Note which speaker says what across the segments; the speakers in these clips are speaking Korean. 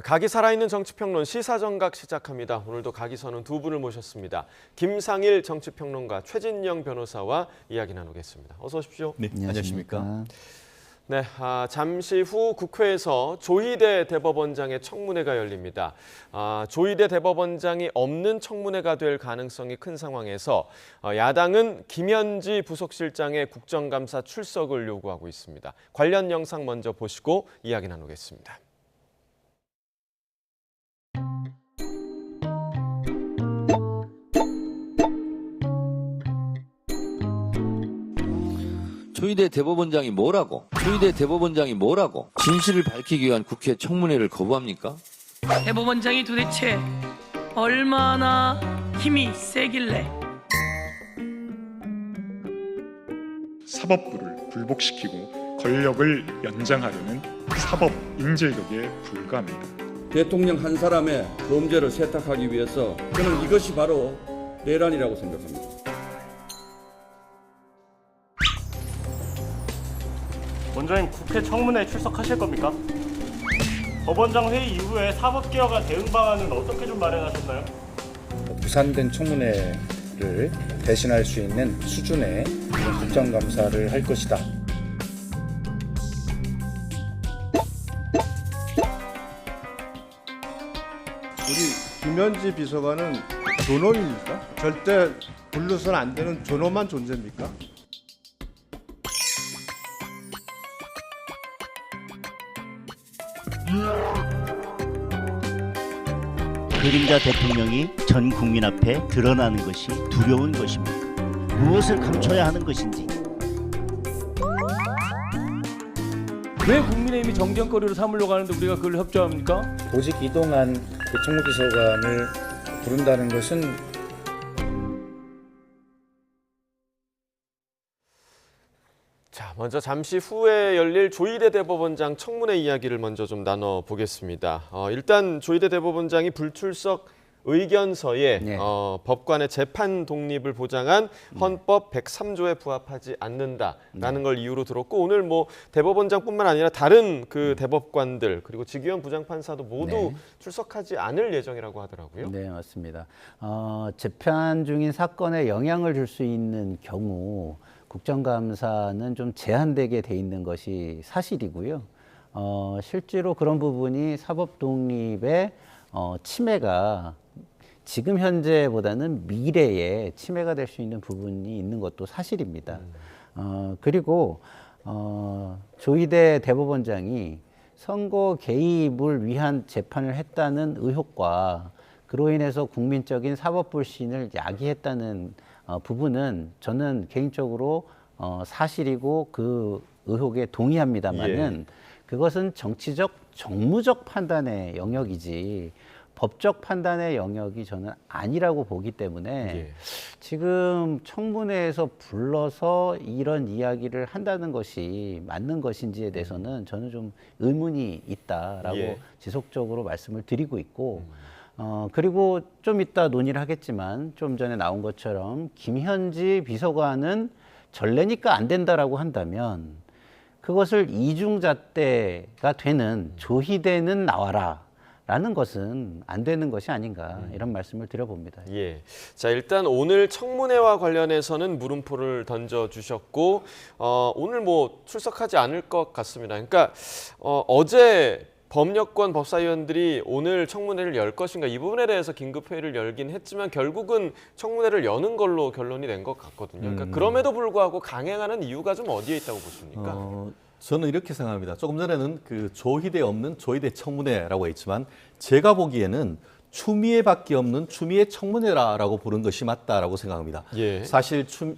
Speaker 1: 각이 살아있는 정치평론 시사정각 시작합니다. 오늘도 각이 서는 두 분을 모셨습니다. 김상일 정치평론가, 최진영 변호사와 이야기 나누겠습니다. 어서 오십시오.
Speaker 2: 네, 안녕하십니까.
Speaker 1: 네, 잠시 후 국회에서 조희대 대법원장의 청문회가 열립니다. 조희대 대법원장이 없는 청문회가 될 가능성이 큰 상황에서 야당은 김현지 부속실장의 국정감사 출석을 요구하고 있습니다. 관련 영상 먼저 보시고 이야기 나누겠습니다.
Speaker 3: 조희대 대법원장이 뭐라고? 진실을 밝히기 위한 국회 청문회를 거부합니까?
Speaker 4: 대법원장이 도대체 얼마나 힘이 세길래
Speaker 5: 사법부를 굴복시키고 권력을 연장하려는 사법 인질극에 불과합니다.
Speaker 6: 대통령 한 사람의 범죄를 세탁하기 위해서 저는 이것이 바로 내란이라고 생각합니다.
Speaker 7: 원장님, 국회 청문회에 출석하실 겁니까? 법원장 회의 이후에 사법개혁안 대응 방안은 어떻게 좀 마련하셨나요?
Speaker 8: 무산된 청문회를 대신할 수 있는 수준의 국정감사를 할 것이다.
Speaker 9: 우리 김현지 비서관은 존엄입니까? 절대 불러서는 안 되는 존엄한 존재입니까?
Speaker 10: 그림자 대통령이 전 국민 앞에 드러나는 것이 두려운 것입니다. 무엇을 감춰야 하는 것인지.
Speaker 11: 왜 국민의힘이 정쟁거리로 삼으려고 하는데 우리가 그걸 협조합니까?
Speaker 8: 보직 이동한 총무비서관을 부른다는 것은
Speaker 1: 자, 먼저 잠시 후에 열릴 조희대 대법원장 청문회 이야기를 먼저 좀 나눠보겠습니다. 일단 조희대 대법원장이 불출석 의견서에 법관의 재판 독립을 보장한 헌법 103조에 부합하지 않는다라는 걸 이유로 들었고, 오늘 뭐 대법원장뿐만 아니라 다른 그 대법관들 그리고 직위원 부장판사도 모두 출석하지 않을 예정이라고 하더라고요.
Speaker 12: 네, 맞습니다. 재판 중인 사건에 영향을 줄 수 있는 경우 국정감사는 좀 제한되게 돼 있는 것이 사실이고요. 실제로 그런 부분이 사법 독립의 침해가 지금 현재보다는 미래에 침해가 될 수 있는 부분이 있는 것도 사실입니다. 그리고 조희대 대법원장이 선거 개입을 위한 재판을 했다는 의혹과 그로 인해서 국민적인 사법 불신을 야기했다는 부분은 저는 개인적으로 사실이고 그 의혹에 동의합니다만은 그것은 정치적, 정무적 판단의 영역이지 법적 판단의 영역이 저는 아니라고 보기 때문에 지금 청문회에서 불러서 이런 이야기를 한다는 것이 맞는 것인지에 대해서는 저는 좀 의문이 있다라고 지속적으로 말씀을 드리고 있고, 그리고 좀 이따 논의를 하겠지만 좀 전에 나온 것처럼 김현지 비서관은 전례니까 안 된다라고 한다면 그것을 이중잣대가 되는 조희대는 나와라 라는 것은 안 되는 것이 아닌가, 이런 말씀을 드려봅니다.
Speaker 1: 자, 일단 오늘 청문회와 관련해서는 물음표를 던져주셨고, 오늘 뭐 출석하지 않을 것 같습니다. 그러니까 어제 법여권 법사위원들이 오늘 청문회를 열 것인가, 이 부분에 대해서 긴급회의를 열긴 했지만 결국은 청문회를 여는 걸로 결론이 낸 것 같거든요. 그러니까 그럼에도 불구하고 강행하는 이유가 좀 어디에 있다고 보십니까?
Speaker 2: 저는 이렇게 생각합니다. 조금 전에는 그 조희대 없는 조희대 청문회라고 했지만 제가 보기에는 추미애 밖에 없는 추미애 청문회라고 부른 것이 맞다라고 생각합니다. 사실 지금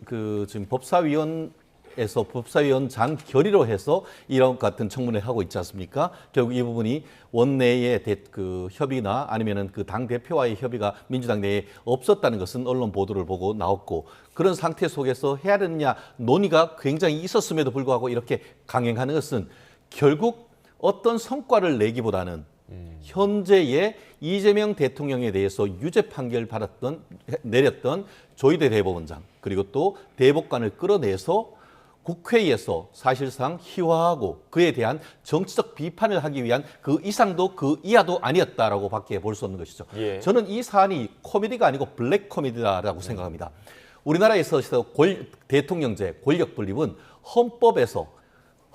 Speaker 2: 법사위원장 결의로 해서 이런 같은 청문회 하고 있지 않습니까? 결국 이 부분이 원내의 그 협의나 아니면은 그 당 대표와의 협의가 민주당 내에 없었다는 것은 언론 보도를 보고 나왔고, 그런 상태 속에서 해야 되느냐 논의가 굉장히 있었음에도 불구하고 이렇게 강행하는 것은 결국 어떤 성과를 내기보다는 현재의 이재명 대통령에 대해서 유죄 판결 내렸던 조희대 대법원장, 그리고 또 대법관을 끌어내서 국회에서 사실상 희화하고 그에 대한 정치적 비판을 하기 위한 그 이상도 그 이하도 아니었다라고 밖에 볼 수 없는 것이죠.
Speaker 1: 예.
Speaker 2: 저는 이 사안이 코미디가 아니고 블랙 코미디다라고 생각합니다. 우리나라에서 대통령제 권력 분립은 헌법에서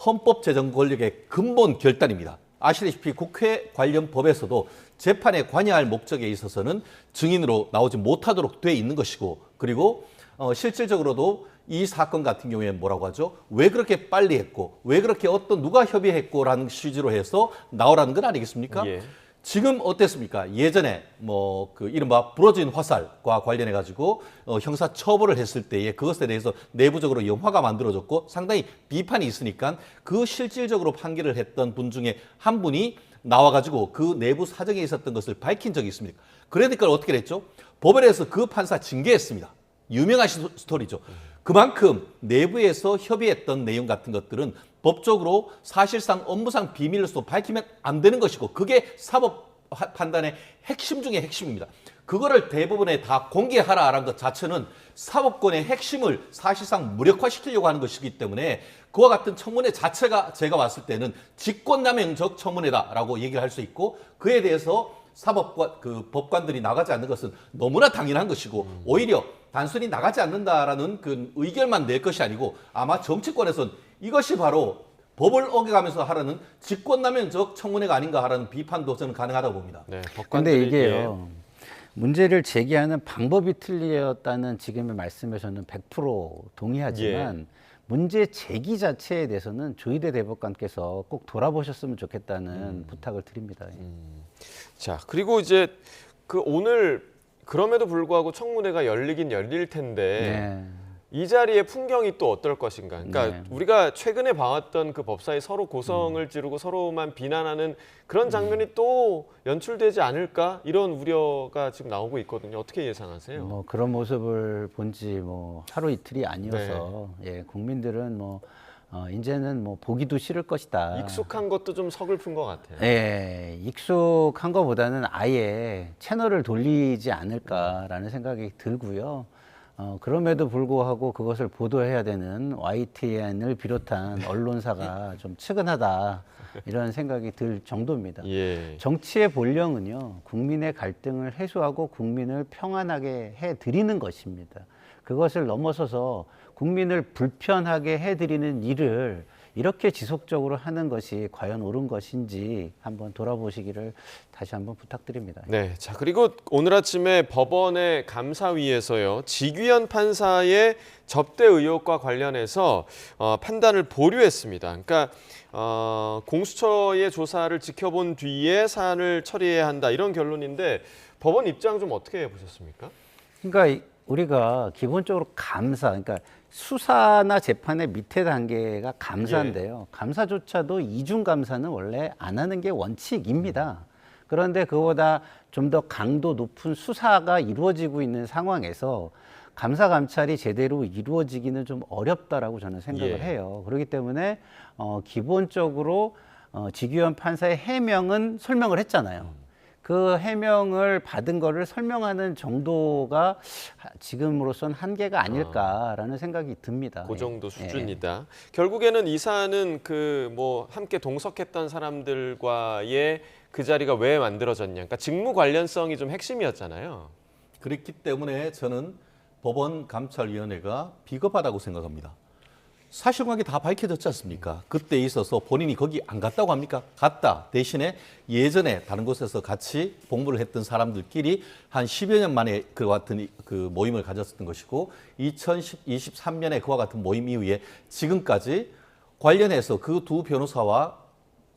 Speaker 2: 헌법 제정 권력의 근본 결단입니다. 아시다시피 국회 관련 법에서도 재판에 관여할 목적에 있어서는 증인으로 나오지 못하도록 돼 있는 것이고, 그리고 실질적으로도 이 사건 같은 경우에 뭐라고 하죠? 왜 그렇게 빨리 했고, 왜 그렇게 누가 협의했고라는 취지로 해서 나오라는 건 아니겠습니까?
Speaker 1: 예.
Speaker 2: 지금 어땠습니까? 예전에 이른바 부러진 화살과 관련해 가지고 형사 처벌을 했을 때에 그것에 대해서 내부적으로 영화가 만들어졌고 상당히 비판이 있으니까 그 실질적으로 판결을 했던 분 중에 한 분이 나와 가지고 그 내부 사정에 있었던 것을 밝힌 적이 있습니까? 그러니까 어떻게 됐죠? 법원에서 그 판사 징계했습니다. 유명한 스토리죠. 그만큼 내부에서 협의했던 내용 같은 것들은 법적으로 사실상 업무상 비밀로서 밝히면 안 되는 것이고, 그게 사법 판단의 핵심 중에 핵심입니다. 그거를 대부분에 다 공개하라라는 것 자체는 사법권의 핵심을 사실상 무력화시키려고 하는 것이기 때문에 그와 같은 청문회 자체가 제가 봤을 때는 직권남용적 청문회다라고 얘기를 할 수 있고, 그에 대해서 법관들이 나가지 않는 것은 너무나 당연한 것이고, 오히려 단순히 나가지 않는다라는 그 의결만 낼 것이 아니고 아마 정치권에서는 이것이 바로 법을 어겨가면서 하라는 직권남용적 청문회가 아닌가 하라는 비판도 저는 가능하다고 봅니다.
Speaker 1: 네,
Speaker 12: 그런데 이게요. 문제를 제기하는 방법이 틀렸다는 지금의 말씀에 저는 100% 동의하지만 문제 제기 자체에 대해서는 조희대 대법관께서 꼭 돌아보셨으면 좋겠다는 부탁을 드립니다.
Speaker 1: 자, 그리고 이제 오늘 그럼에도 불구하고 청문회가 열리긴 열릴 텐데 이 자리의 풍경이 또 어떨 것인가. 그러니까 우리가 최근에 봐왔던 그 법사위 서로 고성을 지르고 서로만 비난하는 그런 장면이 또 연출되지 않을까, 이런 우려가 지금 나오고 있거든요. 어떻게 예상하세요?
Speaker 12: 그런 모습을 본 지 하루 이틀이 아니어서 국민들은 이제는 보기도 싫을 것이다.
Speaker 1: 익숙한 것도 좀 서글픈 것 같아요.
Speaker 12: 익숙한 것보다는 아예 채널을 돌리지 않을까라는 생각이 들고요. 그럼에도 불구하고 그것을 보도해야 되는 YTN을 비롯한 언론사가 좀 측은하다, 이런 생각이 들 정도입니다. 정치의 본령은요, 국민의 갈등을 해소하고 국민을 평안하게 해드리는 것입니다. 그것을 넘어서서 국민을 불편하게 해드리는 일을 이렇게 지속적으로 하는 것이 과연 옳은 것인지 한번 돌아보시기를 다시 한번 부탁드립니다.
Speaker 1: 네, 자, 그리고 오늘 아침에 법원의 감사위에서요, 지규현 판사의 접대 의혹과 관련해서 판단을 보류했습니다. 그러니까 공수처의 조사를 지켜본 뒤에 사안을 처리해야 한다, 이런 결론인데 법원 입장 좀 어떻게 보셨습니까?
Speaker 12: 그러니까 우리가 기본적으로 그러니까 수사나 재판의 밑에 단계가 감사인데요. 감사조차도 이중 감사는 원래 안 하는 게 원칙입니다. 그런데 그보다 좀 더 강도 높은 수사가 이루어지고 있는 상황에서 감사 감찰이 제대로 이루어지기는 좀 어렵다라고 저는 생각을 해요. 그렇기 때문에 기본적으로 지규현 판사의 해명은 설명을 했잖아요. 그 해명을 받은 거를 설명하는 정도가 지금으로선 한계가 아닐까라는 생각이 듭니다.
Speaker 1: 그 정도 수준이다. 결국에는 이 사안은 함께 동석했던 사람들과의 그 자리가 왜 만들어졌냐. 그러니까 직무 관련성이 좀 핵심이었잖아요.
Speaker 2: 그렇기 때문에 저는 법원 감찰위원회가 비겁하다고 생각합니다. 사실관계 다 밝혀졌지 않습니까? 그때 있어서 본인이 거기 안 갔다고 합니까? 갔다. 대신에 예전에 다른 곳에서 같이 복무를 했던 사람들끼리 한 10여 년 만에 그와 같은 그 모임을 가졌었던 것이고, 2023년에 그와 같은 모임 이후에 지금까지 관련해서 그 두 변호사와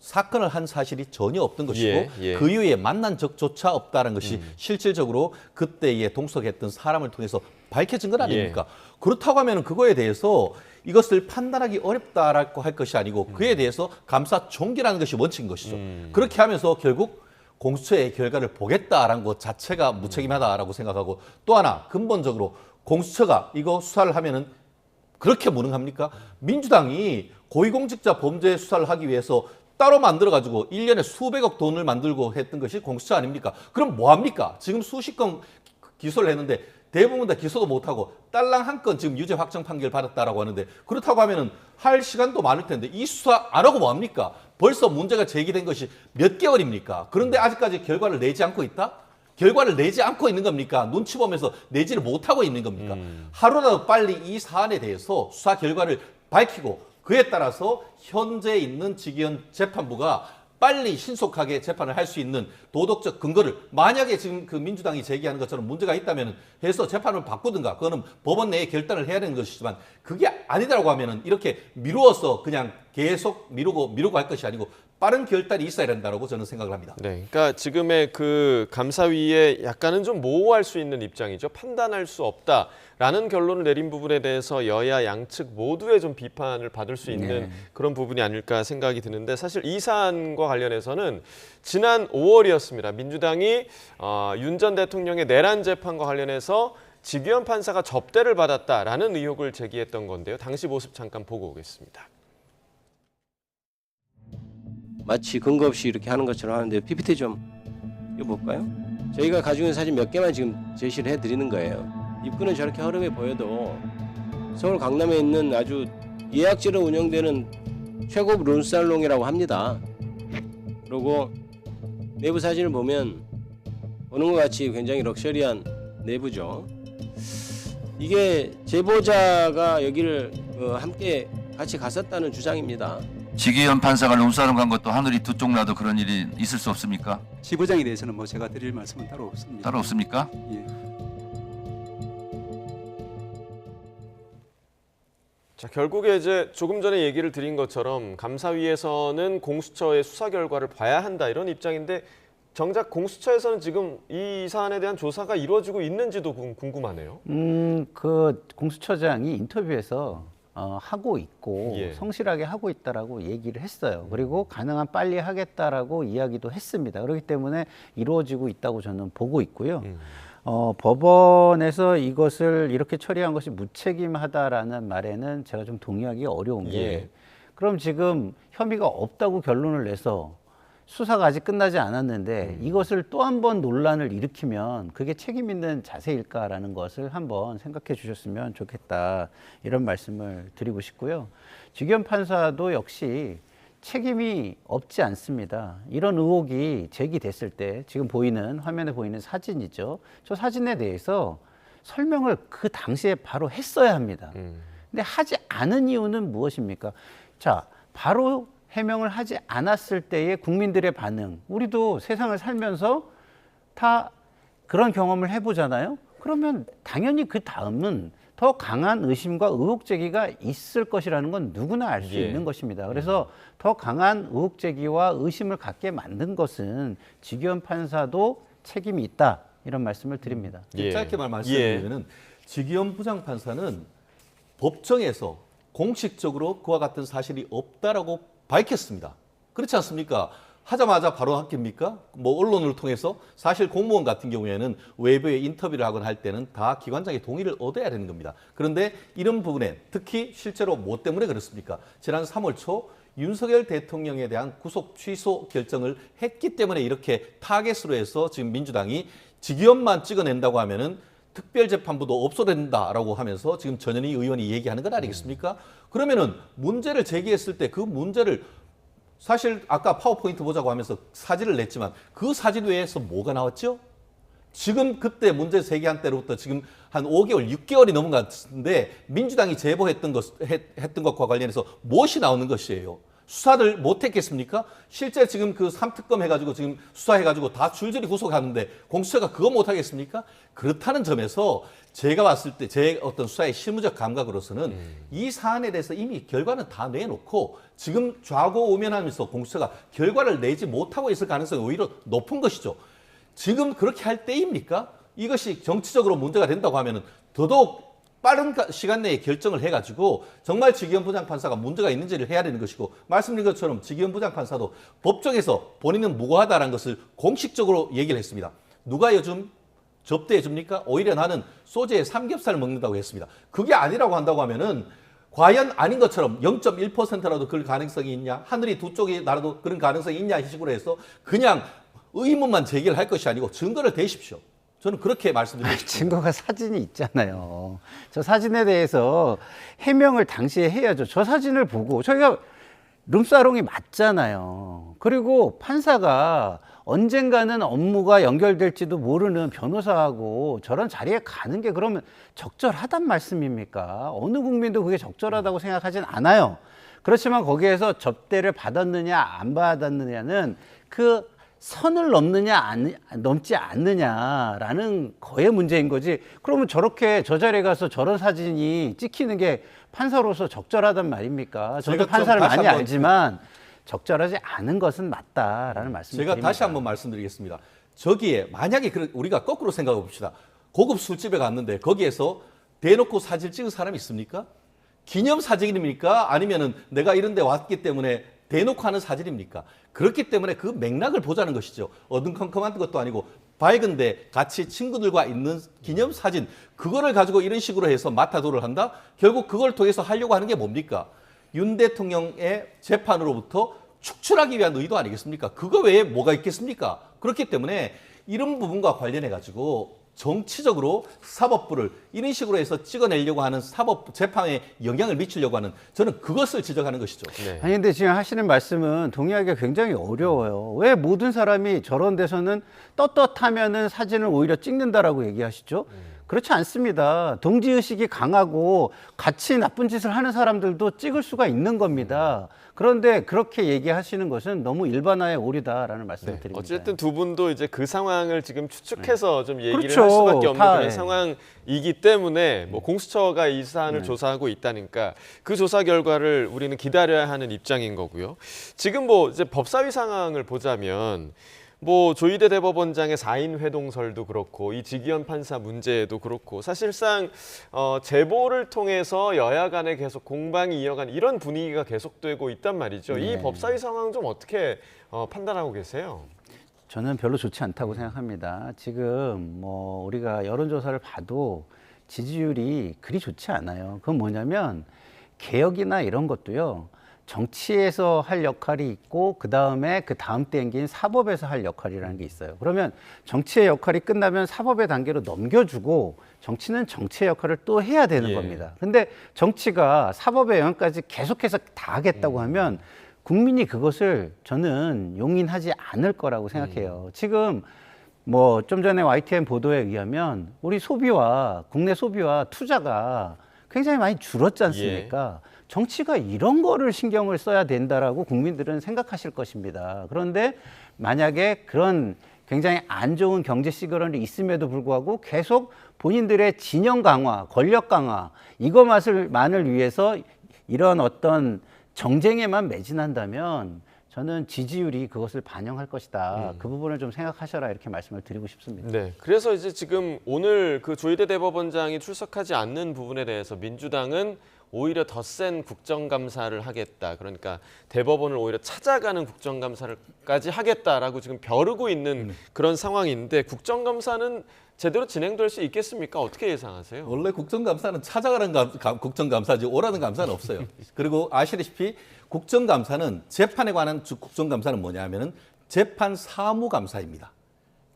Speaker 2: 사건을 한 사실이 전혀 없던 것이고 그 이후에 만난 적조차 없다는 것이 실질적으로 그때에 동석했던 사람을 통해서 밝혀진 건 아닙니까? 그렇다고 하면 그거에 대해서 이것을 판단하기 어렵다라고 할 것이 아니고 그에 대해서 감사 종결하는 것이 원칙인 것이죠. 그렇게 하면서 결국 공수처의 결과를 보겠다라는 것 자체가 무책임하다라고 생각하고, 또 하나 근본적으로 공수처가 이거 수사를 하면은 그렇게 무능합니까? 민주당이 고위공직자 범죄 수사를 하기 위해서 따로 만들어가지고 1년에 수백억 돈을 만들고 했던 것이 공수처 아닙니까? 그럼 뭐합니까? 지금 수십 건 기소를 했는데 대부분 다 기소도 못하고 딸랑 한 건 지금 유죄 확정 판결 받았다라고 하는데 그렇다고 하면은 할 시간도 많을 텐데 이 수사 안 하고 뭐합니까? 벌써 문제가 제기된 것이 몇 개월입니까? 그런데 아직까지 결과를 내지 않고 있다? 결과를 내지 않고 있는 겁니까? 눈치 보면서 내지를 못하고 있는 겁니까? 하루라도 빨리 이 사안에 대해서 수사 결과를 밝히고 그에 따라서 현재 있는 직위원 재판부가 빨리 신속하게 재판을 할 수 있는 도덕적 근거를 만약에 지금 그 민주당이 제기하는 것처럼 문제가 있다면 해서 재판을 바꾸든가 그거는 법원 내에 결단을 해야 되는 것이지만 그게 아니다라고 하면은 이렇게 미루어서 그냥 계속 미루고 할 것이 아니고 빠른 결단이 있어야 된다고 저는 생각을 합니다.
Speaker 1: 네, 그러니까 지금의 그 감사위에 약간은 좀 모호할 수 있는 입장이죠. 판단할 수 없다라는 결론을 내린 부분에 대해서 여야 양측 모두의 좀 비판을 받을 수 있는 그런 부분이 아닐까 생각이 드는데 사실 이 사안과 관련해서는 지난 5월이었습니다. 민주당이 윤 전 대통령의 내란 재판과 관련해서 직위원 판사가 접대를 받았다라는 의혹을 제기했던 건데요. 당시 모습 잠깐 보고 오겠습니다.
Speaker 13: 마치 근거 없이 이렇게 하는 것처럼 하는데 PPT 좀 볼까요? 저희가 가지고 있는 사진 몇 개만 지금 제시를 해드리는 거예요. 입구는 저렇게 허름해 보여도 서울 강남에 있는 아주 예약제로 운영되는 최고급 룸살롱이라고 합니다. 그리고 내부 사진을 보면 보는 것 같이 굉장히 럭셔리한 내부죠. 이게 제보자가 여기를 함께 같이 갔었다는 주장입니다.
Speaker 14: 직위원 판사가 룸사롱 간 것도 하늘이 두 쪽 나도 그런 일이 있을 수 없습니까?
Speaker 15: 지부장에 대해서는 뭐 제가 드릴 말씀은 따로 없습니다.
Speaker 14: 따로 없습니까?
Speaker 15: 예.
Speaker 1: 자, 결국에 이제 조금 전에 얘기를 드린 것처럼 감사위에서는 공수처의 수사 결과를 봐야 한다 이런 입장인데 정작 공수처에서는 지금 이 사안에 대한 조사가 이루어지고 있는지도 궁금하네요.
Speaker 12: 그 공수처장이 인터뷰에서 하고 있고 성실하게 하고 있다라고 얘기를 했어요. 그리고 가능한 빨리 하겠다라고 이야기도 했습니다. 그렇기 때문에 이루어지고 있다고 저는 보고 있고요. 법원에서 이것을 이렇게 처리한 것이 무책임하다라는 말에는 제가 좀 동의하기 어려운 게 그럼 지금 혐의가 없다고 결론을 내서 수사가 아직 끝나지 않았는데 이것을 또 한 번 논란을 일으키면 그게 책임 있는 자세일까라는 것을 한번 생각해 주셨으면 좋겠다 이런 말씀을 드리고 싶고요. 직위원 판사도 역시 책임이 없지 않습니다. 이런 의혹이 제기됐을 때 지금 보이는 화면에 보이는 사진이죠. 저 사진에 대해서 설명을 그 당시에 바로 했어야 합니다. 근데 하지 않은 이유는 무엇입니까? 자, 바로 해명을 하지 않았을 때의 국민들의 반응. 우리도 세상을 살면서 다 그런 경험을 해보잖아요. 그러면 당연히 그 다음은 더 강한 의심과 의혹 제기가 있을 것이라는 건 누구나 알 수 있는 것입니다. 그래서 더 강한 의혹 제기와 의심을 갖게 만든 것은 직위원 판사도 책임이 있다. 이런 말씀을 드립니다.
Speaker 2: 짧게 말씀드리면 직위원 부장판사는 법정에서 공식적으로 그와 같은 사실이 없다라고 밝혔습니다. 그렇지 않습니까? 하자마자 바로 합격입니까? 뭐 언론을 통해서 사실 공무원 같은 경우에는 외부에 인터뷰를 하거나 할 때는 다 기관장의 동의를 얻어야 되는 겁니다. 그런데 이런 부분에 특히 실제로 뭐 때문에 그렇습니까? 지난 3월 초 윤석열 대통령에 대한 구속 취소 결정을 했기 때문에 이렇게 타겟으로 해서 지금 민주당이 직위원만 찍어낸다고 하면은 특별재판부도 없어야 된다라고 하면서 지금 전현희 의원이 얘기하는 것 아니겠습니까? 그러면은 문제를 제기했을 때 그 문제를 사실 아까 파워포인트 보자고 하면서 사진을 냈지만 그 사진 외에서 뭐가 나왔죠? 지금 그때 문제 제기한 때로부터 지금 한 5개월, 6개월이 넘은 것 같은데 민주당이 제보했던 것과 관련해서 무엇이 나오는 것이에요? 수사를 못했겠습니까? 실제 지금 그 3특검 해가지고 지금 수사해가지고 다 줄줄이 구속하는데 공수처가 그거 못하겠습니까? 그렇다는 점에서 제가 봤을 때 제 어떤 수사의 실무적 감각으로서는 이 사안에 대해서 이미 결과는 다 내놓고 지금 좌고우면하면서 공수처가 결과를 내지 못하고 있을 가능성이 오히려 높은 것이죠. 지금 그렇게 할 때입니까? 이것이 정치적으로 문제가 된다고 하면은 더더욱 빠른 시간 내에 결정을 해가지고 정말 직위원 부장판사가 문제가 있는지를 해야 되는 것이고 말씀드린 것처럼 직위원 부장판사도 법정에서 본인은 무고하다는 것을 공식적으로 얘기를 했습니다. 누가 요즘 접대해 줍니까? 오히려 나는 소재에 삼겹살을 먹는다고 했습니다. 그게 아니라고 한다고 하면은 과연 아닌 것처럼 0.1%라도 그럴 가능성이 있냐? 하늘이 두 쪽이 나라도 그런 가능성이 있냐? 이 식으로 해서 그냥 의문만 제기를 할 것이 아니고 증거를 대십시오. 저는 그렇게 말씀드리고 싶습니다.
Speaker 12: 증거가 사진이 있잖아요. 저 사진에 대해서 해명을 당시에 해야죠. 저 사진을 보고 저희가 룸사롱이 맞잖아요. 그리고 판사가 언젠가는 업무가 연결될지도 모르는 변호사하고 저런 자리에 가는 게 그러면 적절하단 말씀입니까? 어느 국민도 그게 적절하다고 생각하진 않아요. 그렇지만 거기에서 접대를 받았느냐 안 받았느냐는 그 선을 넘지 않느냐라는 거의 문제인 거지. 그러면 저렇게 저 자리에 가서 저런 사진이 찍히는 게 판사로서 적절하단 말입니까? 저도 판사를 많이 알지만 적절하지 않은 것은 맞다라는 말씀을
Speaker 2: 제가 다시 한번 말씀드리겠습니다. 저기에 만약에 우리가 거꾸로 생각해 봅시다. 고급 술집에 갔는데 거기에서 대놓고 사진 찍은 사람이 있습니까? 기념 사진입니까? 아니면은 내가 이런 데 왔기 때문에 대놓고 하는 사진입니까? 그렇기 때문에 그 맥락을 보자는 것이죠. 어두컴컴한 것도 아니고 밝은데 같이 친구들과 있는 기념사진, 그거를 가지고 이런 식으로 해서 마타도를 한다? 결국 그걸 통해서 하려고 하는 게 뭡니까? 윤 대통령의 재판으로부터 축출하기 위한 의도 아니겠습니까? 그거 외에 뭐가 있겠습니까? 그렇기 때문에 이런 부분과 관련해 가지고 정치적으로 사법부를 이런 식으로 해서 찍어내려고 하는 사법 재판에 영향을 미치려고 하는, 저는 그것을 지적하는 것이죠.
Speaker 12: 네. 아니 근데 지금 하시는 말씀은 동의하기가 굉장히 어려워요. 왜 모든 사람이 저런 데서는 떳떳하면은 사진을 오히려 찍는다라고 얘기하시죠? 그렇지 않습니다. 동지의식이 강하고 같이 나쁜 짓을 하는 사람들도 찍을 수가 있는 겁니다. 그런데 그렇게 얘기하시는 것은 너무 일반화의 오류다라는 말씀을 드립니다.
Speaker 1: 어쨌든 두 분도 이제 그 상황을 지금 추측해서 좀 얘기를
Speaker 12: 그렇죠.
Speaker 1: 할 수밖에 없는 그런
Speaker 12: 네.
Speaker 1: 상황이기 때문에 뭐 공수처가 이 사안을 조사하고 있다니까 그 조사 결과를 우리는 기다려야 하는 입장인 거고요. 지금 뭐 이제 법사위 상황을 보자면 뭐 조희대 대법원장의 4인 회동설도 그렇고 이 지기현 판사 문제도 그렇고 사실상 제보를 통해서 여야 간에 계속 공방이 이어간 이런 분위기가 계속되고 있단 말이죠. 이 법사위 상황 좀 어떻게 판단하고 계세요?
Speaker 12: 저는 별로 좋지 않다고 생각합니다. 지금 뭐 우리가 여론조사를 봐도 지지율이 그리 좋지 않아요. 그건 뭐냐면 개혁이나 이런 것도요. 정치에서 할 역할이 있고 그 다음 땡긴 사법에서 할 역할이라는 게 있어요. 그러면 정치의 역할이 끝나면 사법의 단계로 넘겨주고 정치는 정치의 역할을 또 해야 되는 겁니다. 근데 정치가 사법의 영역까지 계속해서 다 하겠다고 하면 국민이 그것을 저는 용인하지 않을 거라고 생각해요. 지금 뭐 좀 전에 YTN 보도에 의하면 우리 소비와 국내 소비와 투자가 굉장히 많이 줄었지 않습니까? 정치가 이런 거를 신경을 써야 된다라고 국민들은 생각하실 것입니다. 그런데 만약에 그런 굉장히 안 좋은 경제 시그널이 있음에도 불구하고 계속 본인들의 진영 강화, 권력 강화 이것만을 위해서 이런 어떤 정쟁에만 매진한다면 저는 지지율이 그것을 반영할 것이다. 그 부분을 좀 생각하셔라 이렇게 말씀을 드리고 싶습니다.
Speaker 1: 네, 그래서 이제 지금 오늘 그 조희대 대법원장이 출석하지 않는 부분에 대해서 민주당은 오히려 더 센 국정감사를 하겠다. 그러니까 대법원을 오히려 찾아가는 국정감사를까지 하겠다라고 지금 벼르고 있는 그런 상황인데 국정감사는 제대로 진행될 수 있겠습니까? 어떻게 예상하세요?
Speaker 2: 원래 국정감사는 찾아가는 국정감사지 오라는 감사는 없어요. 그리고 아시다시피 국정감사는 재판에 관한 국정감사는 뭐냐 하면은 재판 사무감사입니다.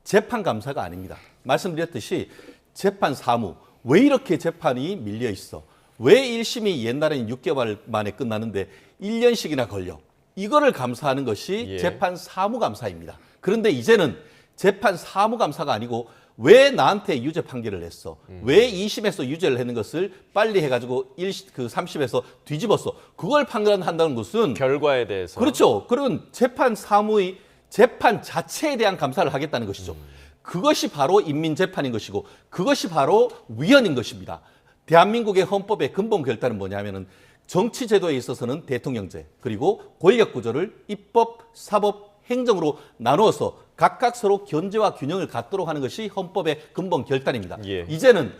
Speaker 2: 재판감사가 아닙니다. 말씀드렸듯이 재판 사무, 왜 이렇게 재판이 밀려 있어? 왜 1심이 옛날에는 6개월 만에 끝나는데 1년씩이나 걸려? 이거를 감사하는 것이 재판 사무감사입니다. 그런데 이제는 재판 사무감사가 아니고 왜 나한테 유죄 판결을 했어? 왜 2심에서 유죄를 했는 것을 빨리 해가지고 3심에서 뒤집었어? 그걸 판단한다는 것은
Speaker 1: 결과에 대해서.
Speaker 2: 그렇죠. 그런 재판 사무의 재판 자체에 대한 감사를 하겠다는 것이죠. 그것이 바로 인민재판인 것이고 그것이 바로 위헌인 것입니다. 대한민국의 헌법의 근본 결단은 뭐냐면은 정치제도에 있어서는 대통령제 그리고 권력구조를 입법, 사법, 행정으로 나누어서 각각 서로 견제와 균형을 갖도록 하는 것이 헌법의 근본 결단입니다. 이제는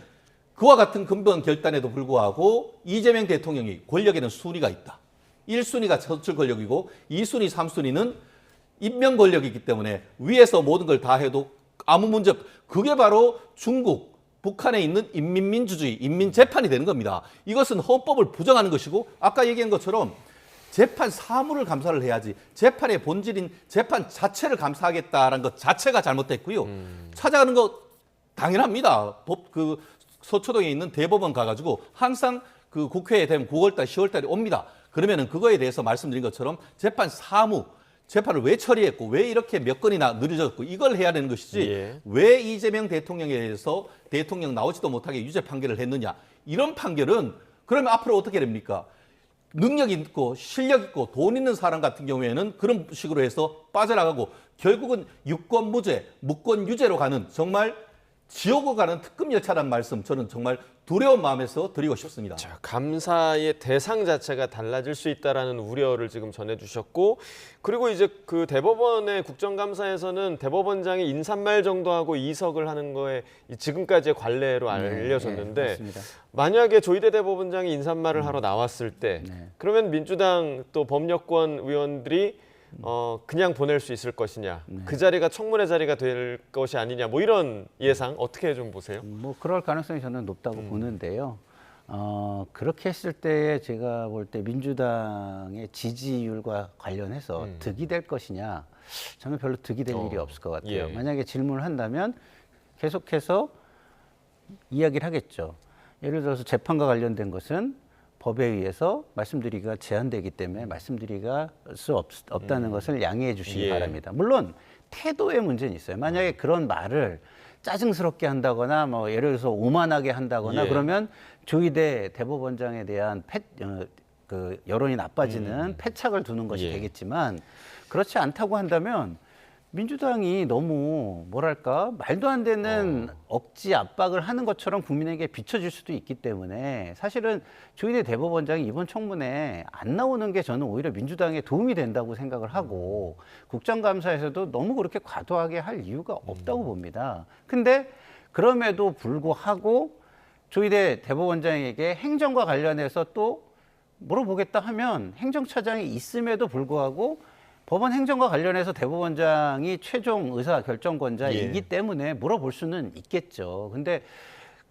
Speaker 2: 그와 같은 근본 결단에도 불구하고 이재명 대통령이 권력에는 순위가 있다. 1순위가 선출 권력이고 2순위, 3순위는 임명 권력이기 때문에 위에서 모든 걸 다 해도 아무 문제 없다. 그게 바로 중국, 북한에 있는 인민민주주의, 인민재판이 되는 겁니다. 이것은 헌법을 부정하는 것이고 아까 얘기한 것처럼 재판 사무를 감사를 해야지 재판의 본질인 재판 자체를 감사하겠다는 것 자체가 잘못됐고요. 찾아가는 것 당연합니다. 그 서초동에 있는 대법원 가가지고 항상 그 국회에 되면 9월달, 10월달에 옵니다. 그러면은 그거에 대해서 말씀드린 것처럼 재판 사무, 재판을 왜 처리했고 왜 이렇게 몇 건이나 늦어졌고 이걸 해야 되는 것이지 왜 이재명 대통령에 대해서 대통령 나오지도 못하게 유죄 판결을 했느냐. 이런 판결은 그러면 앞으로 어떻게 됩니까? 능력 있고 실력 있고 돈 있는 사람 같은 경우에는 그런 식으로 해서 빠져나가고 결국은 유권 무죄, 무권 유죄로 가는 정말 지옥으로 가는 특급 열차란 말씀 저는 정말 두려운 마음에서 드리고 싶습니다.
Speaker 1: 자, 감사의 대상 자체가 달라질 수 있다라는 우려를 지금 전해주셨고, 그리고 이제 그 대법원의 국정감사에서는 대법원장이 인사말 정도 하고 이석을 하는 거에 지금까지의 관례로 알려졌는데 만약에 조희대 대법원장이 인사말을 하러 나왔을 때 그러면 민주당 또 법여권 의원들이 그냥 보낼 수 있을 것이냐, 그 자리가 청문회 자리가 될 것이 아니냐, 뭐 이런 예상 어떻게 좀 보세요?
Speaker 12: 뭐 그럴 가능성이 저는 높다고 보는데요. 그렇게 했을 때 제가 볼 때 민주당의 지지율과 관련해서 득이 될 것이냐, 저는 별로 득이 될 일이 없을 것 같아요. 만약에 질문을 한다면 계속해서 이야기를 하겠죠. 예를 들어서 재판과 관련된 것은 법에 의해서 말씀드리기가 제한되기 때문에 말씀드리기가 수 없다는 것을 양해해 주시기 바랍니다. 물론 태도의 문제는 있어요. 만약에 그런 말을 짜증스럽게 한다거나 뭐 예를 들어서 오만하게 한다거나 그러면 조희대 대법원장에 대한 그 여론이 나빠지는 패착을 두는 것이 되겠지만, 그렇지 않다고 한다면 민주당이 너무 뭐랄까 말도 안 되는 억지 압박을 하는 것처럼 국민에게 비춰질 수도 있기 때문에 사실은 조희대 대법원장이 이번 청문회에 안 나오는 게 저는 오히려 민주당에 도움이 된다고 생각을 하고, 국정감사에서도 너무 그렇게 과도하게 할 이유가 없다고 봅니다. 근데 그럼에도 불구하고 조희대 대법원장에게 행정과 관련해서 또 물어보겠다 하면 행정처장이 있음에도 불구하고 법원 행정과 관련해서 대법원장이 최종 의사 결정권자이기 때문에 물어볼 수는 있겠죠. 근데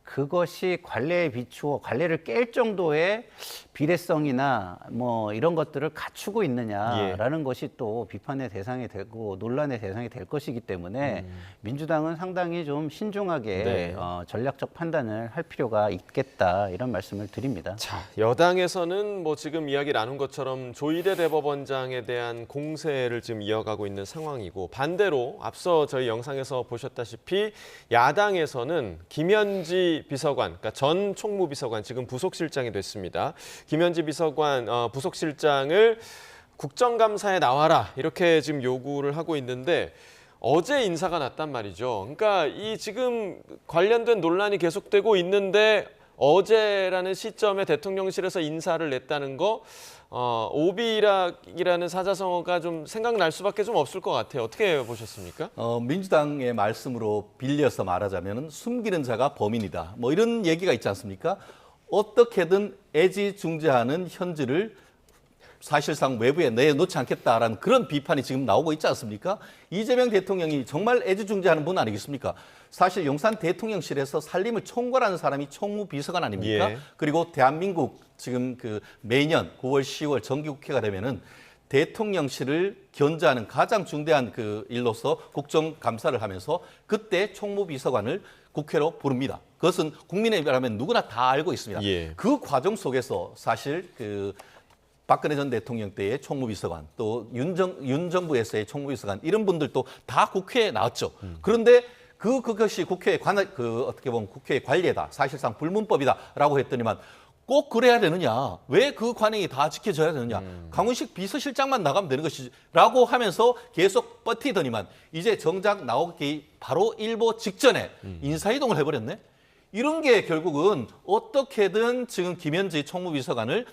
Speaker 12: 그것이 관례에 비추어 관례를 깰 정도의 비례성이나 뭐 이런 것들을 갖추고 있느냐라는 것이 또 비판의 대상이 되고 논란의 대상이 될 것이기 때문에 민주당은 상당히 좀 신중하게 전략적 판단을 할 필요가 있겠다, 이런 말씀을 드립니다.
Speaker 1: 자, 여당에서는 뭐 지금 이야기 나눈 것처럼 조희대 대법원장에 대한 공세를 지금 이어가고 있는 상황이고, 반대로 앞서 저희 영상에서 보셨다시피 야당에서는 김현지 비서관, 그러니까 전 총무비서관, 지금 부속실장이 됐습니다. 김현지 비서관 부속실장을 국정감사에 나와라, 이렇게 지금 요구를 하고 있는데 어제 인사가 났단 말이죠. 그러니까 이 지금 관련된 논란이 계속되고 있는데 어제라는 시점에 대통령실에서 인사를 냈다는 거, 오비락이라는 사자성어가 좀 생각날 수밖에 좀 없을 것 같아요. 어떻게 보셨습니까?
Speaker 2: 민주당의 말씀으로 빌려서 말하자면 숨기는 자가 범인이다, 뭐 이런 얘기가 있지 않습니까? 어떻게든 애지중지하는 현지를 사실상 외부에 내놓지 않겠다라는 그런 비판이 지금 나오고 있지 않습니까? 이재명 대통령이 정말 애지중지하는 분 아니겠습니까? 사실 용산 대통령실에서 살림을 총괄하는 사람이 총무비서관 아닙니까? 그리고 대한민국 지금 그 매년 9월, 10월 정기국회가 되면은 대통령실을 견제하는 가장 중대한 그 일로서 국정감사를 하면서 그때 총무비서관을 국회로 부릅니다. 그것은 국민의힘이라면 누구나 다 알고 있습니다. 그 과정 속에서 사실 그 박근혜 전 대통령 때의 총무비서관, 또 윤 정부에서의 총무비서관, 이런 분들도 다 국회에 나왔죠. 그런데 그것이 국회의 어떻게 보면 국회의 관례다, 사실상 불문법이다라고 했더니만 꼭 그래야 되느냐? 왜 그 관행이 다 지켜져야 되느냐? 강훈식 비서실장만 나가면 되는 것이라고 하면서 계속 버티더니만 이제 정작 나오기 바로 일보 직전에 인사이동을 해버렸네? 이런 게 결국은 어떻게든 지금 김현지 총무비서관을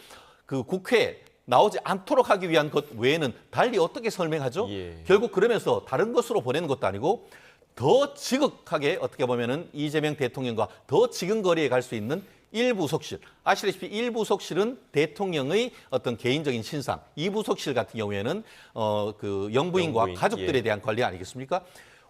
Speaker 2: 그 국회에 나오지 않도록 하기 위한 것 외에는 달리 어떻게 설명하죠? 결국 그러면서 다른 것으로 보내는 것도 아니고 더 지극하게 어떻게 보면은 이재명 대통령과 더 지근거리에 갈 수 있는 1부속실. 아시다시피 1부속실은 대통령의 어떤 개인적인 신상, 2부속실 같은 경우에는 그 영부인과 가족들에 대한 관리 아니겠습니까?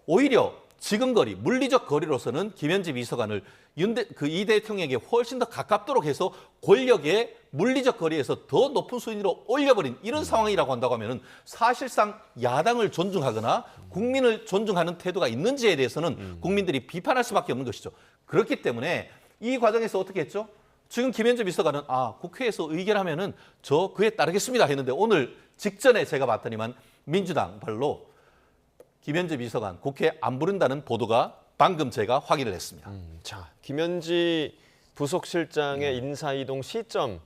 Speaker 2: 오히려 지근거리, 물리적 거리로서는 김현지 비서관을 이 대통령에게 훨씬 더 가깝도록 해서 권력의 물리적 거리에서 더 높은 수준으로 올려버린 이런 상황이라고 한다고 하면은 사실상 야당을 존중하거나 국민을 존중하는 태도가 있는지에 대해서는 국민들이 비판할 수밖에 없는 것이죠. 그렇기 때문에 이 과정에서 어떻게 했죠? 지금 김현지 비서관은 국회에서 의결하면은 저 그에 따르겠습니다 했는데 오늘 직전에 제가 봤더니만 민주당 발로 김현지 비서관 국회 안 부른다는 보도가 방금 제가 확인을 했습니다.
Speaker 1: 자, 김현지 부속실장의 인사이동 시점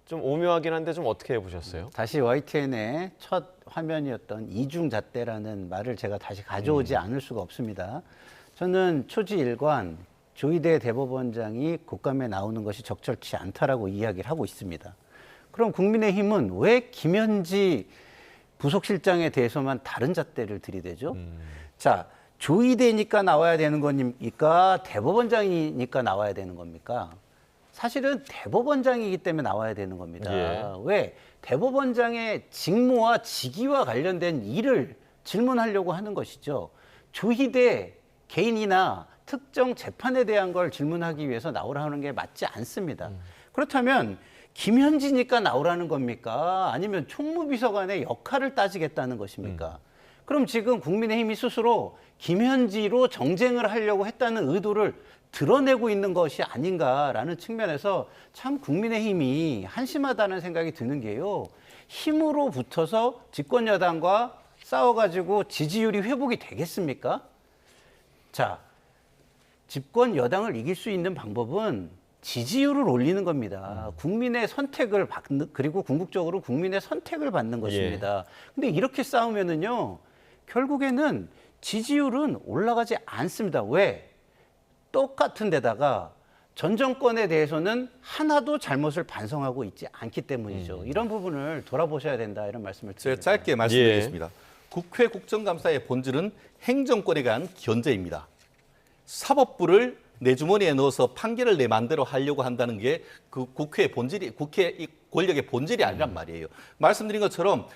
Speaker 1: 좀 오묘하긴 한데 좀 어떻게 해보셨어요?
Speaker 12: 다시 YTN의 첫 화면이었던 이중잣대라는 말을 제가 다시 가져오지 않을 수가 없습니다. 저는 초지일관 조희대 대법원장이 국감에 나오는 것이 적절치 않다라고 이야기를 하고 있습니다. 그럼 국민의힘은 왜 김현지 부속실장에 대해서만 다른 잣대를 들이대죠? 자, 조희대니까 나와야 되는 겁니까? 대법원장이니까 나와야 되는 겁니까? 사실은 대법원장이기 때문에 나와야 되는 겁니다.
Speaker 1: 예.
Speaker 12: 왜? 대법원장의 직무와 직위와 관련된 일을 질문하려고 하는 것이죠. 조희대 개인이나 특정 재판에 대한 걸 질문하기 위해서 나오라는 게 맞지 않습니다. 그렇다면 김현지니까 나오라는 겁니까? 아니면 총무비서관의 역할을 따지겠다는 것입니까? 그럼 지금 국민의힘이 스스로 김현지로 정쟁을 하려고 했다는 의도를 드러내고 있는 것이 아닌가라는 측면에서 참 국민의힘이 한심하다는 생각이 드는 게요. 힘으로 붙어서 집권 여당과 싸워가지고 지지율이 회복이 되겠습니까? 자, 집권 여당을 이길 수 있는 방법은 지지율을 올리는 겁니다. 국민의 선택을 받는, 그리고 궁극적으로 국민의 선택을 받는 것입니다. 근데 이렇게 싸우면은요, 결국에는 지지율은 올라가지 않습니다. 왜? 똑같은 데다가 전 정권에 대해서는 하나도 잘못을 반성하고 있지 않기 때문이죠. 이런 부분을 돌아보셔야 된다, 이런 말씀을 드립니다.
Speaker 2: 제가 짧게 말씀드리겠습니다. 국회 국정감사의 본질은 행정권에 관한 견제입니다. 사법부를 내 주머니에 넣어서 판결을 내 마음대로 하려고 한다는 게 그 국회의 본질이, 국회 권력의 본질이 아니란 말이에요. 말씀드린 것처럼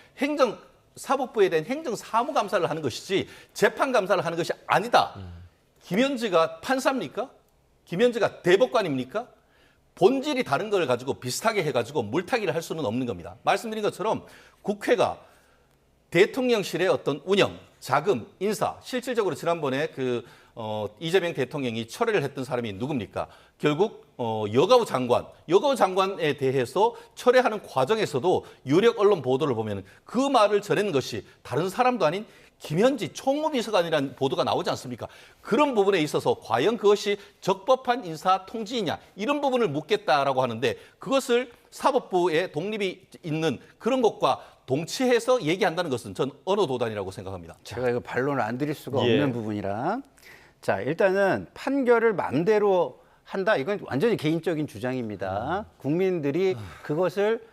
Speaker 2: 사법부에 대한 행정사무감사를 하는 것이지 재판감사를 하는 것이 아니다. 김현지가 판사입니까? 김현지가 대법관입니까? 본질이 다른 걸 가지고 비슷하게 해가지고 물타기를 할 수는 없는 겁니다. 말씀드린 것처럼 국회가 대통령실의 어떤 운영, 자금, 인사, 실질적으로 지난번에 이재명 대통령이 철회를 했던 사람이 누굽니까? 결국 여가부 장관에 대해서 철회하는 과정에서도 유력 언론 보도를 보면 그 말을 전했는 것이 다른 사람도 아닌 김현지 총무비서관이라는 보도가 나오지 않습니까? 그런 부분에 있어서 과연 그것이 적법한 인사 통지이냐 이런 부분을 묻겠다라고 하는데 그것을 사법부의 독립이 있는 그런 것과 동치해서 얘기한다는 것은 전 언어 도단이라고 생각합니다.
Speaker 12: 제가 이거 반론을 안 드릴 수가 없는 부분이라. 자, 일단은 판결을 마음대로 한다. 이건 완전히 개인적인 주장입니다. 국민들이 그것을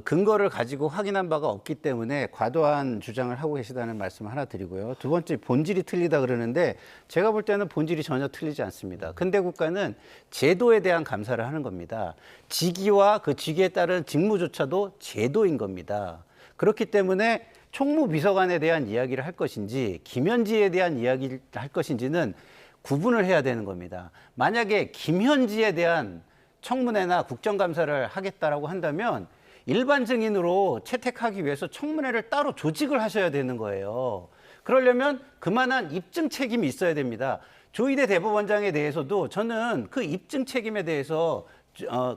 Speaker 12: 근거를 가지고 확인한 바가 없기 때문에 과도한 주장을 하고 계시다는 말씀 하나 드리고요. 두 번째, 본질이 틀리다 그러는데 제가 볼 때는 본질이 전혀 틀리지 않습니다. 근대 국가는 제도에 대한 감사를 하는 겁니다. 직위와 그 직위에 따른 직무조차도 제도인 겁니다. 그렇기 때문에 총무비서관에 대한 이야기를 할 것인지 김현지에 대한 이야기를 할 것인지는 구분을 해야 되는 겁니다. 만약에 김현지에 대한 청문회나 국정감사를 하겠다라고 한다면 일반 증인으로 채택하기 위해서 청문회를 따로 조직을 하셔야 되는 거예요. 그러려면 그만한 입증 책임이 있어야 됩니다. 조희대 대법원장에 대해서도 저는 그 입증 책임에 대해서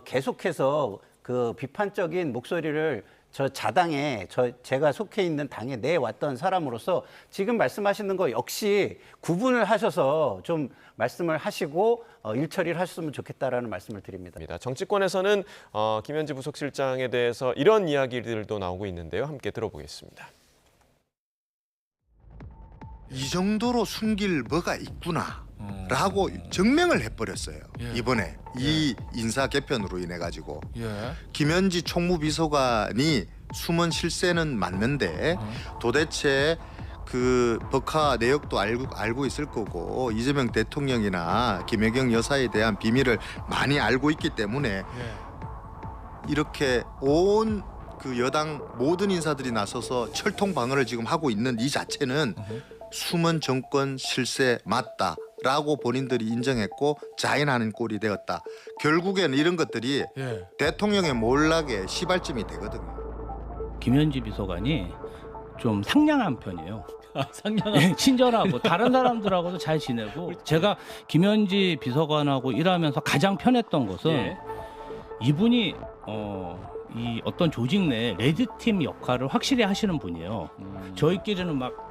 Speaker 12: 계속해서 그 비판적인 목소리를 제가 속해 있는 당에 내왔던 사람으로서 지금 말씀하시는 거 역시 구분을 하셔서 좀 말씀을 하시고 일 처리를 하셨으면 좋겠다라는 말씀을 드립니다.
Speaker 1: 정치권에서는 김현지 부속실장에 대해서 이런 이야기들도 나오고 있는데요. 함께 들어보겠습니다.
Speaker 16: 이 정도로 숨길 뭐가 있구나 라고 증명을 해버렸어요. 이번에 이 인사 개편으로 인해 가지고 김현지 총무비서관이 숨은 실세는 맞는데 도대체 그 법화 내역도 알고 있을 거고 이재명 대통령이나 김혜경 여사에 대한 비밀을 많이 알고 있기 때문에 이렇게 온 그 여당 모든 인사들이 나서서 철통 방어를 지금 하고 있는 이 자체는 숨은 정권 실세 맞다라고 본인들이 인정했고 자인하는 꼴이 되었다. 결국에는 이런 것들이 대통령의 몰락의 시발점이 되거든요.
Speaker 17: 김현지 비서관이 좀 상냥한 편이에요.
Speaker 11: 상냥한.
Speaker 17: 예, 친절하고 다른 사람들하고도 잘 지내고 제가 김현지 비서관하고 일하면서 가장 편했던 것은 이분이 이 어떤 조직 내 레드팀 역할을 확실히 하시는 분이에요. 저희끼리는 막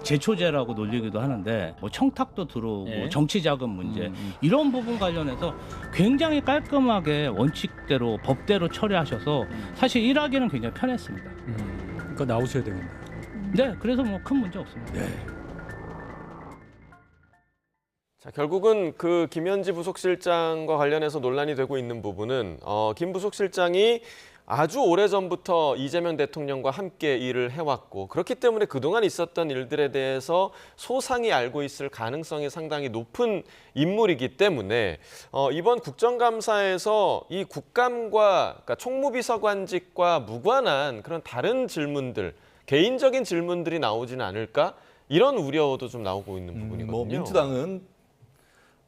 Speaker 17: 제초제라고 놀리기도 하는데 뭐 청탁도 들어오고 정치자금 문제 이런 부분 관련해서 굉장히 깔끔하게 원칙대로 법대로 처리하셔서 사실 일하기는 굉장히 편했습니다.
Speaker 11: 그러니까 나오셔야 되겠네요.
Speaker 17: 네, 그래서 뭐 큰 문제 없습니다.
Speaker 1: 자, 결국은 그 김현지 부속실장과 관련해서 논란이 되고 있는 부분은 김 부속실장이 아주 오래전부터 이재명 대통령과 함께 일을 해왔고 그렇기 때문에 그동안 있었던 일들에 대해서 소상히 알고 있을 가능성이 상당히 높은 인물이기 때문에 이번 국정감사에서 이 국감과 그러니까 총무비서관직과 무관한 그런 다른 질문들, 개인적인 질문들이 나오지는 않을까? 이런 우려도 좀 나오고 있는 부분이거든요.
Speaker 2: 뭐 민주당은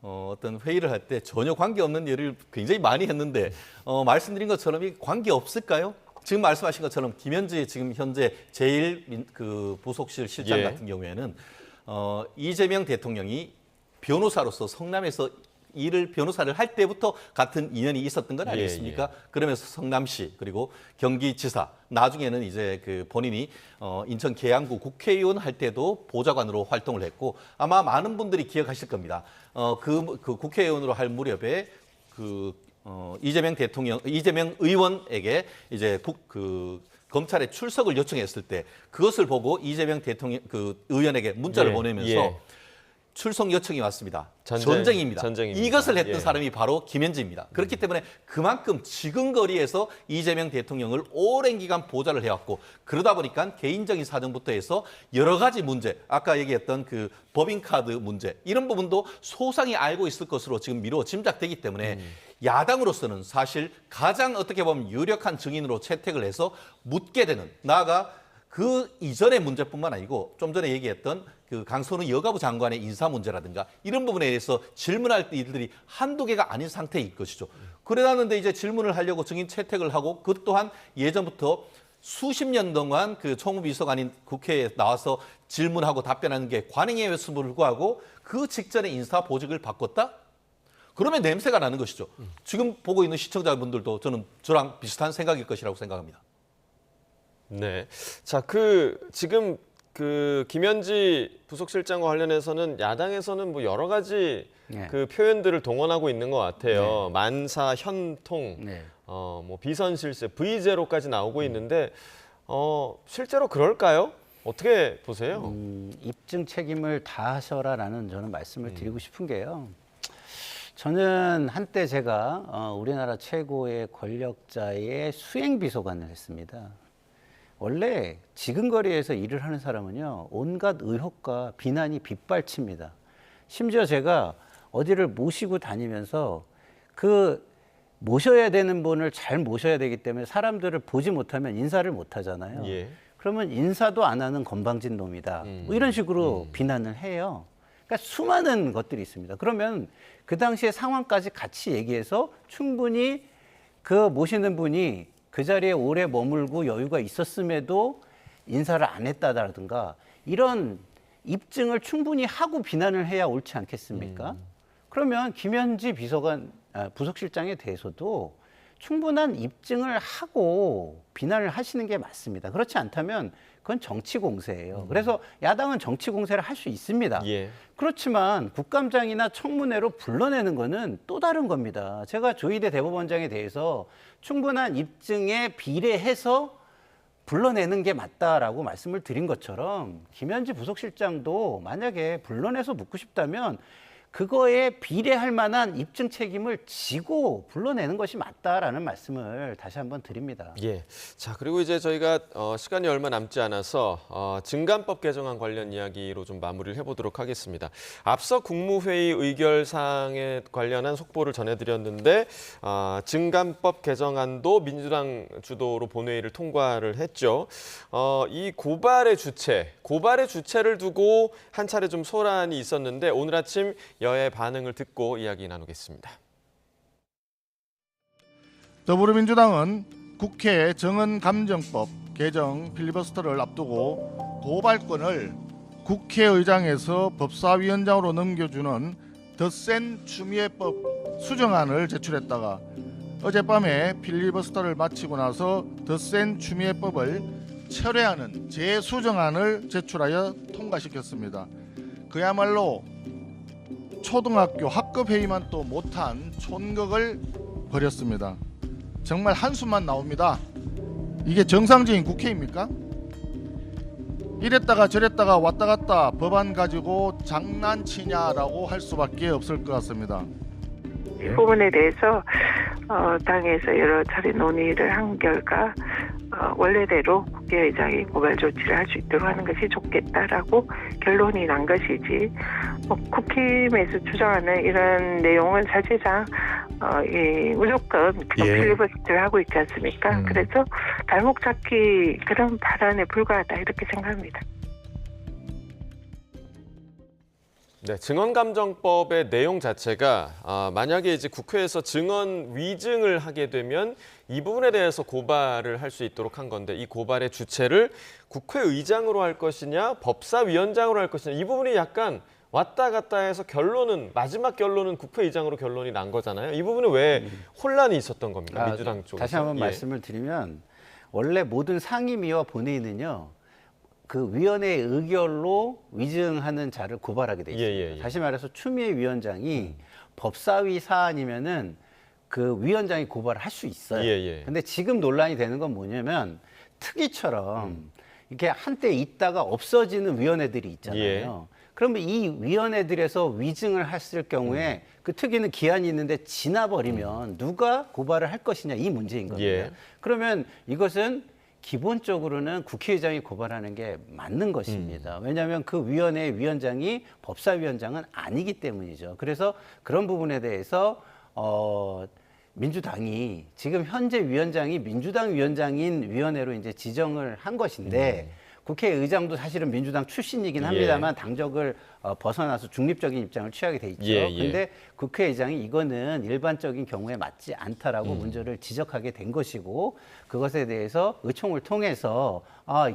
Speaker 2: 어떤 회의를 할 때 전혀 관계없는 일을 굉장히 많이 했는데 말씀드린 것처럼 이 관계 없을까요? 지금 말씀하신 것처럼 김현지 지금 현재 그 부속실 실장 같은 경우에는 이재명 대통령이 변호사로서 성남에서 변호사를 할 때부터 같은 인연이 있었던 건 아니겠습니까? 그러면서 성남시 그리고 경기지사 나중에는 이제 그 본인이 인천 계양구 국회의원 할 때도 보좌관으로 활동을 했고 아마 많은 분들이 기억하실 겁니다. 그 국회의원으로 할 무렵에 이재명 의원에게 이제 검찰에 출석을 요청했을 때 그것을 보고 이재명 의원에게 문자를 보내면서 출석 요청이 왔습니다. 전쟁입니다. 이것을 했던 사람이 바로 김현지입니다. 그렇기 때문에 그만큼 지근거리에서 이재명 대통령을 오랜 기간 보좌를 해왔고 그러다 보니까 개인적인 사정부터 해서 여러 가지 문제, 아까 얘기했던 그 법인카드 문제 이런 부분도 소상히 알고 있을 것으로 지금 미루어 짐작되기 때문에 야당으로서는 사실 가장 어떻게 보면 유력한 증인으로 채택을 해서 묻게 되는 나아가 그 이전의 문제뿐만 아니고 좀 전에 얘기했던 그 강선우 여가부 장관의 인사 문제라든가 이런 부분에 대해서 질문할 일들이 한두 개가 아닌 상태일 것이죠. 그래놨는데 이제 질문을 하려고 증인 채택을 하고 그 또한 예전부터 수십 년 동안 그 총무비서관인 국회에 나와서 질문하고 답변하는 게 관행이었음에도 불구하고 그 직전에 인사 보직을 바꿨다? 그러면 냄새가 나는 것이죠. 지금 보고 있는 시청자분들도 저랑 비슷한 생각일 것이라고 생각합니다.
Speaker 1: 네. 자, 지금 김현지 부속실장과 관련해서는 야당에서는 뭐 여러 가지 그 표현들을 동원하고 있는 것 같아요. 만사, 현통, 뭐 비선실세, V0까지 나오고 있는데 실제로 그럴까요? 어떻게 보세요?
Speaker 12: 입증 책임을 다하셔라라는 저는 말씀을 드리고 싶은 게요. 저는 한때 제가 우리나라 최고의 권력자의 수행비서관을 했습니다. 원래 지근거리에서 일을 하는 사람은요, 온갖 의혹과 비난이 빗발칩니다. 심지어 제가 어디를 모시고 다니면서 모셔야 되는 분을 잘 모셔야 되기 때문에 사람들을 보지 못하면 인사를 못 하잖아요. 그러면 인사도 안 하는 건방진 놈이다. 뭐 이런 식으로 비난을 해요. 그러니까 수많은 것들이 있습니다. 그러면 그 당시의 상황까지 같이 얘기해서 충분히 그 모시는 분이 그 자리에 오래 머물고 여유가 있었음에도 인사를 안 했다라든가 이런 입증을 충분히 하고 비난을 해야 옳지 않겠습니까? 그러면 김현지 부속실장에 대해서도 충분한 입증을 하고 비난을 하시는 게 맞습니다. 그렇지 않다면 그건 정치 공세예요. 그래서 야당은 정치 공세를 할 수 있습니다. 그렇지만 국감장이나 청문회로 불러내는 거는 또 다른 겁니다. 제가 조희대 대법원장에 대해서 충분한 입증에 비례해서 불러내는 게 맞다라고 말씀을 드린 것처럼 김현지 부속실장도 만약에 불러내서 묻고 싶다면 그거에 비례할 만한 입증 책임을 지고 불러내는 것이 맞다라는 말씀을 다시 한번 드립니다.
Speaker 1: 예. 자, 그리고 이제 저희가 시간이 얼마 남지 않아서 증감법 개정안 관련 이야기로 좀 마무리를 해보도록 하겠습니다. 앞서 국무회의 의결사항에 관련한 속보를 전해드렸는데 증감법 개정안도 민주당 주도로 본회의를 통과를 했죠. 이 고발의 주체를 두고 한 차례 좀 소란이 있었는데 오늘 아침 여야의 반응을 듣고 이야기 나누겠습니다.
Speaker 18: 더불어민주당은 국회 정언감정법 개정 필리버스터를 앞두고 고발권을 국회의장에서 법사위원장으로 넘겨주는 더 센 추미애법 수정안을 제출했다가 어젯밤에 필리버스터를 마치고 나서 더 센 추미애법을 철회하는 재수정안을 제출하여 통과시켰습니다. 그야말로 초등학교 학급회의만 또 못한 촌극을 벌였습니다. 정말 한숨만 나옵니다. 이게 정상적인 국회입니까? 이랬다가 저랬다가 왔다 갔다 법안 가지고 장난치냐라고 할 수밖에 없을 것 같습니다.
Speaker 19: 이 부분에 대해서 당에서 여러 차례 논의를 한 결과 원래대로 국회의장이 고발 조치를 할 수 있도록 하는 것이 좋겠다라고 결론이 난 것이지 국힘에서 주장하는 이런 내용은 사실상 무조건 필리버스터를 하고 있지 않습니까? 그래서 발목 잡기 그런 발언에 불과하다 이렇게 생각합니다.
Speaker 1: 네, 증언감정법의 내용 자체가 만약에 이제 국회에서 증언 위증을 하게 되면 이 부분에 대해서 고발을 할 수 있도록 한 건데 이 고발의 주체를 국회의장으로 할 것이냐 법사위원장으로 할 것이냐 이 부분이 약간 왔다 갔다 해서 마지막 결론은 국회의장으로 결론이 난 거잖아요. 이 부분은 왜 혼란이 있었던 겁니까? 민주당 쪽에서.
Speaker 12: 다시 한번 말씀을 드리면 원래 모든 상임위와 본회의는요. 그 위원회의 의결로 위증하는 자를 고발하게 돼 있습니다. 다시 말해서 추미애 위원장이 법사위 사안이면은 그 위원장이 고발을 할 수 있어요. 근데 지금 논란이 되는 건 뭐냐면 특위처럼 이렇게 한때 있다가 없어지는 위원회들이 있잖아요. 그러면 이 위원회들에서 위증을 했을 경우에 그 특위는 기한이 있는데 지나버리면 누가 고발을 할 것이냐 이 문제인 겁니다. 그러면 이것은 기본적으로는 국회의장이 고발하는 게 맞는 것입니다. 왜냐하면 그 위원회의 위원장이 법사위원장은 아니기 때문이죠. 그래서 그런 부분에 대해서 민주당이 지금 현재 위원장이 민주당 위원장인 위원회로 이제 지정을 한 것인데 국회의장도 사실은 민주당 출신이긴 합니다만 당적을 벗어나서 중립적인 입장을 취하게 돼 있죠. 그런데 국회의장이 이거는 일반적인 경우에 맞지 않다라고 문제를 지적하게 된 것이고 그것에 대해서 의총을 통해서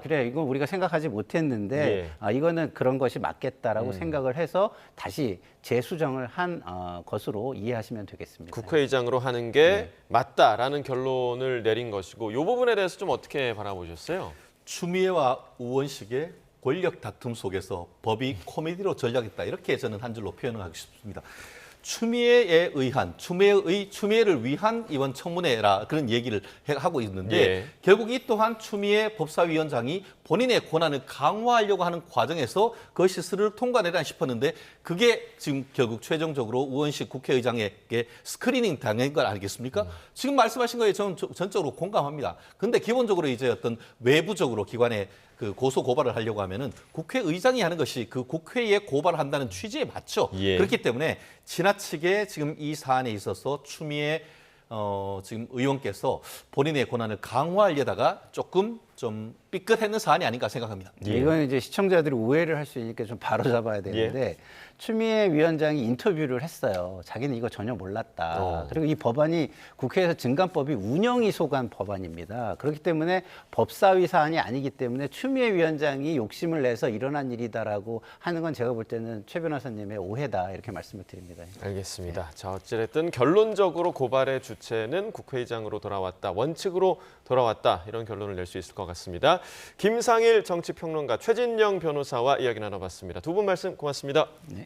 Speaker 12: 그래 이건 우리가 생각하지 못했는데 이거는 그런 것이 맞겠다라고 생각을 해서 다시 재수정을 한 것으로 이해하시면 되겠습니다.
Speaker 1: 국회의장으로 하는 게 맞다라는 결론을 내린 것이고 이 부분에 대해서 좀 어떻게 바라보셨어요?
Speaker 2: 추미애와 우원식의 권력 다툼 속에서 법이 코미디로 전락했다. 이렇게 저는 한 줄로 표현하고 싶습니다. 추미애에 의한, 추미애를 위한 이번 청문회라 그런 얘기를 하고 있는데 결국 이 또한 추미애 법사위원장이 본인의 권한을 강화하려고 하는 과정에서 그 시스를 통과내라 싶었는데 그게 지금 결국 최종적으로 우원식 국회의장에게 스크리닝 당한 것 아니겠습니까? 지금 말씀하신 거에 저는 전적으로 공감합니다. 근데 기본적으로 이제 어떤 외부적으로 기관에 그 고소 고발을 하려고 하면은 국회의장이 하는 것이 그 국회에 고발한다는 취지에 맞죠. 그렇기 때문에 지나치게 지금 이 사안에 있어서 추미애 지금 의원께서 본인의 권한을 강화하려다가 조금 좀 삐끗했는 사안이 아닌가 생각합니다.
Speaker 12: 이건 이제 시청자들이 오해를 할 수 있으니까 좀 바로잡아야 되는데 추미애 위원장이 인터뷰를 했어요. 자기는 이거 전혀 몰랐다. 그리고 이 법안이 국회에서 증감법이 운영이 소관 법안입니다. 그렇기 때문에 법사위 사안이 아니기 때문에 추미애 위원장이 욕심을 내서 일어난 일이다라고 하는 건 제가 볼 때는 최 변호사님의 오해다 이렇게 말씀을 드립니다.
Speaker 1: 알겠습니다. 자, 어찌됐든 결론적으로 고발의 주체는 국회의장으로 돌아왔다. 원칙으로 돌아왔다. 이런 결론을 낼 수 있을 것 같습니다. 김상일 정치평론가 최진영 변호사와 이야기 나눠봤습니다. 두 분 말씀 고맙습니다.
Speaker 12: 네.